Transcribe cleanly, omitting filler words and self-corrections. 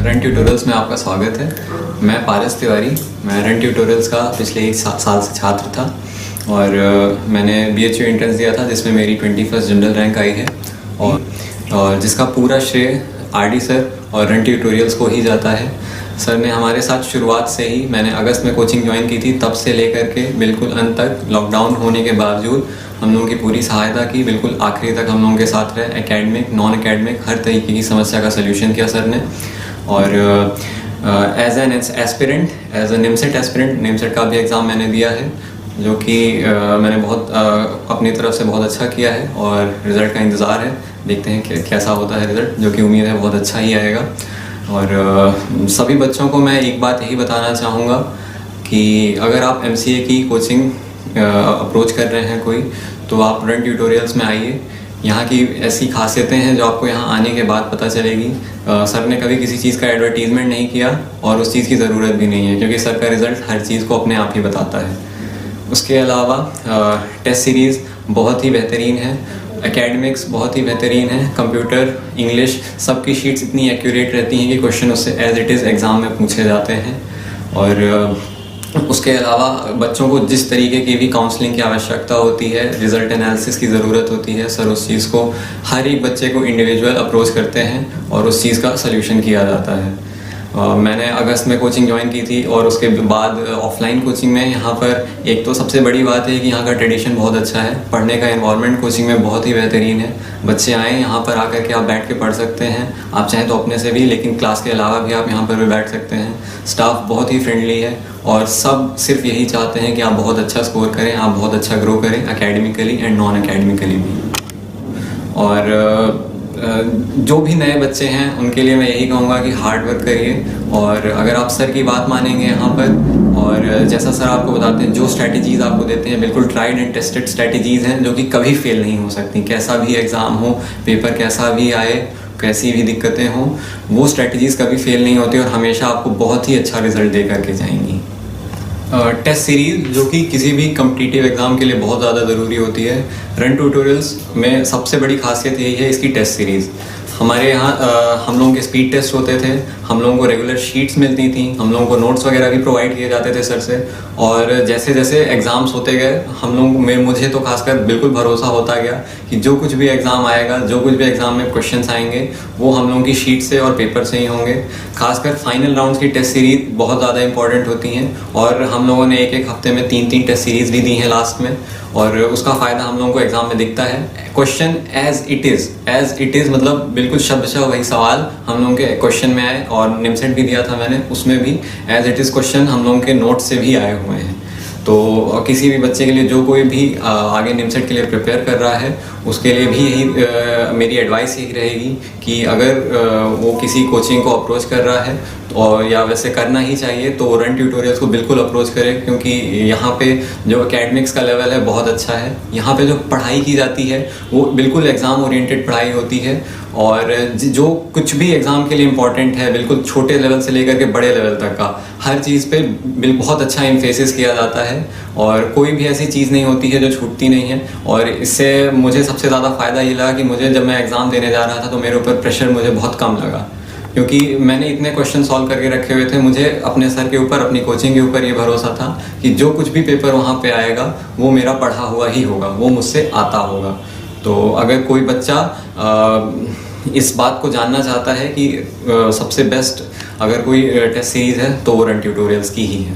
Run tutorials में आपका स्वागत है। मैं पारस तिवारी, मैं रन ट्यूटोरियल्स का पिछले 1 साल से छात्र था और मैंने BHU एंट्रेंस दिया था जिसमें मेरी 21st जनरल रैंक आई है और जिसका पूरा श्रेय RD सर और रन ट्यूटोरियल्स को ही जाता है। सर ने हमारे साथ शुरुआत से ही, मैंने अगस्त में कोचिंग ज्वाइन की थी, तब से लेकर के बिल्कुल अंत तक, लॉकडाउन होने के बावजूद हम लोगों की पूरी सहायता की, बिल्कुल आखिरी तक हम लोगों के साथ रहे। एकेडमिक, नॉन एकेडमिक, हर तरीके की समस्या का सल्यूशन किया सर ने। और as an aspirant, as a NIMCET aspirant, NIMCET का भी एग्ज़ाम मैंने दिया है जो कि मैंने बहुत अपनी तरफ से बहुत अच्छा किया है और रिज़ल्ट का इंतज़ार है। देखते हैं कि कैसा होता है रिज़ल्ट, जो कि उम्मीद है बहुत अच्छा ही आएगा। और सभी बच्चों को मैं एक बात यही बताना चाहूँगा कि अगर आप MCA की कोचिंग अप्रोच कर रहे हैं कोई, तो आप रन ट्यूटोरियल्स में आइए। यहाँ की ऐसी खासियतें हैं जो आपको यहाँ आने के बाद पता चलेगी। सर ने कभी किसी चीज़ का एडवर्टीज़मेंट नहीं किया और उस चीज़ की ज़रूरत भी नहीं है, क्योंकि सर का रिज़ल्ट हर चीज़ को अपने आप ही बताता है। उसके अलावा टेस्ट सीरीज़ बहुत ही बेहतरीन है, एकेडमिक्स बहुत ही बेहतरीन है, कंप्यूटर, इंग्लिश, सबकी शीट्स इतनी एक्यूरेट रहती हैं कि क्वेश्चन उससे एज इट इज़ एग्ज़ाम में पूछे जाते हैं। और उसके अलावा बच्चों को जिस तरीके की भी काउंसलिंग की आवश्यकता होती है, रिज़ल्ट एनालिसिस की ज़रूरत होती है, सर उस चीज़ को, हर एक बच्चे को इंडिविजुअल अप्रोच करते हैं और उस चीज़ का सल्यूशन किया जाता है। मैंने अगस्त में कोचिंग ज्वाइन की थी और उसके बाद ऑफलाइन कोचिंग में यहाँ पर एक तो सबसे बड़ी बात है कि यहाँ का ट्रेडिशन बहुत अच्छा है, पढ़ने का एनवायरनमेंट कोचिंग में बहुत ही बेहतरीन है। बच्चे आएँ यहाँ पर आकर के आप बैठ के पढ़ सकते हैं, आप चाहें तो अपने से भी, लेकिन क्लास के अलावा भी आप यहाँ पर भी बैठ सकते हैं। स्टाफ बहुत ही फ्रेंडली है और सब सिर्फ यही चाहते हैं कि आप बहुत अच्छा स्कोर करें, आप बहुत अच्छा ग्रो करें एकेडमिकली एंड नॉन एकेडमिकली भी। और जो भी नए बच्चे हैं उनके लिए मैं यही कहूँगा कि हार्ड वर्क करिए और अगर आप सर की बात मानेंगे यहाँ पर, और जैसा सर आपको बताते हैं, जो स्ट्रैटेजीज़ आपको देते हैं बिल्कुल ट्राइड एंड टेस्टेड स्ट्रैटेजीज़ हैं जो कि कभी फेल नहीं हो सकती। कैसा भी एग्ज़ाम हो, पेपर कैसा भी आए, कैसी भी दिक्कतें हों, वो स्ट्रैटेजीज़ कभी फेल नहीं होती और हमेशा आपको बहुत ही अच्छा रिजल्ट दे करके जाएंगी। टेस्ट सीरीज़ जो कि किसी भी कॉम्पिटिटिव एग्ज़ाम के लिए बहुत ज़्यादा ज़रूरी होती है, रन ट्यूटोरियल्स में सबसे बड़ी खासियत यही है इसकी टेस्ट सीरीज़। हमारे यहाँ हम लोगों के स्पीड टेस्ट होते थे, हम लोगों को रेगुलर शीट्स मिलती थी, हम लोगों को नोट्स वगैरह भी प्रोवाइड किए जाते थे सर से। और जैसे जैसे एग्ज़ाम्स होते गए, हम लोग में, मुझे तो खासकर बिल्कुल भरोसा होता गया कि जो कुछ भी एग्ज़ाम आएगा, जो कुछ भी एग्ज़ाम में क्वेश्चंस आएंगे, वो हम लोगों की शीट से और पेपर से ही होंगे। खासकर फाइनल राउंड्स की टेस्ट सीरीज़ बहुत ज़्यादा इंपॉर्टेंट होती हैं और हम लोगों ने एक हफ्ते में 3 टेस्ट सीरीज़ भी दी हैं लास्ट में, और उसका फ़ायदा हम लोगों को एग्ज़ाम में दिखता है। क्वेश्चन एज इट इज़ मतलब बिल्कुल शब्दशः वही सवाल हम लोगों के क्वेश्चन में आए, और निमसेट भी दिया था मैंने, उसमें भी एज इट इज़ क्वेश्चन हम लोगों के नोट से भी आए हुए हैं। तो किसी भी बच्चे के लिए, जो कोई भी आगे निमसेट के लिए प्रिपेयर कर रहा है, उसके लिए भी यही मेरी एडवाइस यही रहेगी कि अगर वो किसी कोचिंग को अप्रोच कर रहा है और या वैसे करना ही चाहिए, तो रन ट्यूटोरियल्स को बिल्कुल अप्रोच करें, क्योंकि यहाँ पे जो एकेडमिक्स का लेवल है बहुत अच्छा है। यहाँ पे जो पढ़ाई की जाती है वो बिल्कुल एग्ज़ाम ओरिएंटेड पढ़ाई होती है, और जो कुछ भी एग्ज़ाम के लिए इम्पॉर्टेंट है, बिल्कुल छोटे लेवल से लेकर के बड़े लेवल तक का, हर चीज़ पे बहुत अच्छा एम्फेसिस किया जाता है और कोई भी ऐसी चीज़ नहीं होती है जो छूटती नहीं है। और इससे मुझे सबसे ज़्यादा फ़ायदा ये लगा कि मुझे, जब मैं एग्ज़ाम देने जा रहा था, तो मेरे ऊपर प्रेशर मुझे बहुत कम लगा, क्योंकि मैंने इतने क्वेश्चन सॉल्व करके रखे हुए थे। मुझे अपने सर के ऊपर, अपनी कोचिंग के ऊपर ये भरोसा था कि जो कुछ भी पेपर वहाँ पे आएगा वो मेरा पढ़ा हुआ ही होगा, वो मुझसे आता होगा। तो अगर कोई बच्चा इस बात को जानना चाहता है कि सबसे बेस्ट अगर कोई टेस्ट सीरीज़ है, तो वो रन ट्यूटोरियल्स की ही है।